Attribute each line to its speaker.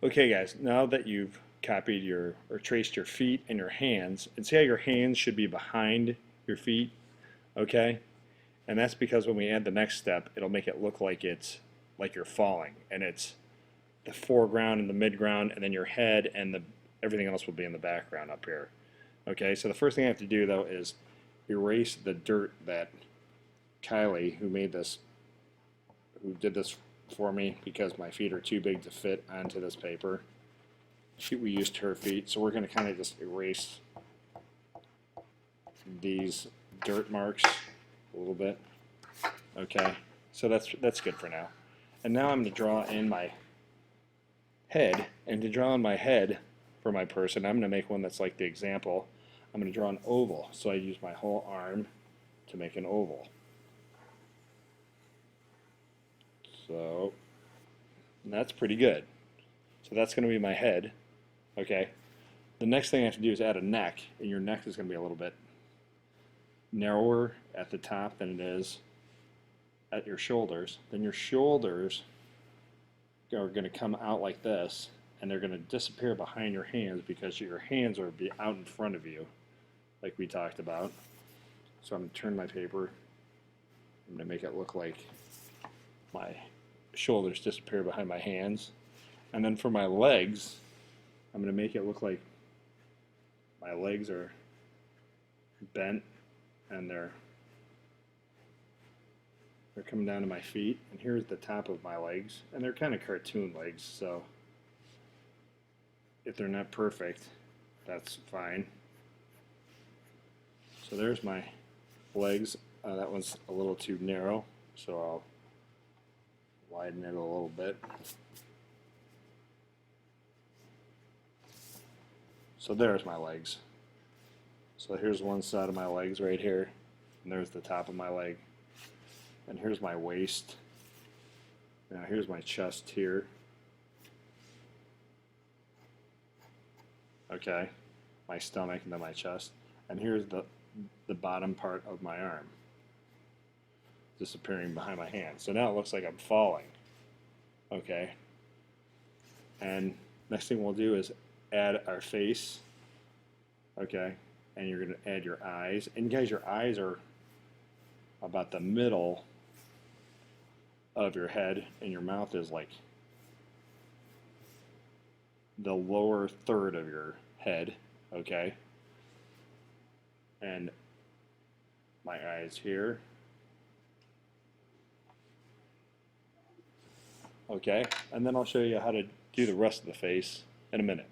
Speaker 1: Okay guys, now that you've copied your or traced your feet and your hands, and see how your hands should be behind your feet, okay? And that's because when we add the next step, it'll make it look like it's like you're falling, and it's the foreground and the midground, and then your head and the everything else will be in the background up here. Okay, so the first thing I have to do though is erase the dirt that Kylie, who did this for me because my feet are too big to fit onto this paper. We used her feet, so we're going to kind of just erase these dirt marks a little bit. Okay, so that's good for now. And now I'm going to draw in my head, and to draw in my head for my person, I'm going to make one that's like the example. I'm going to draw an oval, so I use my whole arm to make an oval. So that's pretty good. So that's going to be my head. Okay. The next thing I have to do is add a neck, and your neck is going to be a little bit narrower at the top than it is at your shoulders. Then your shoulders are going to come out like this, and they're going to disappear behind your hands because your hands are be out in front of you, like we talked about. So I'm going to turn my paper. I'm going to make it look like my shoulders disappear behind my hands. And then for my legs, I'm going to make it look like my legs are bent and they're coming down to my feet. And here's the top of my legs, and they're kind of cartoon legs, so if they're not perfect, that's fine. So there's my legs. That one's a little too narrow, so I'll widen it a little bit. So there's my legs. So here's one side of my legs right here, and there's the top of my leg. And here's my waist. Now here's my chest here. Okay, my stomach and then my chest. And here's the bottom part of my arm, disappearing behind my hand. So now it looks like I'm falling. Okay. And next thing we'll do is add our face. Okay. And you're going to add your eyes. And guys, your eyes are about the middle of your head, and your mouth is like the lower third of your head. Okay. And my eyes here. Okay, and then I'll show you how to do the rest of the face in a minute.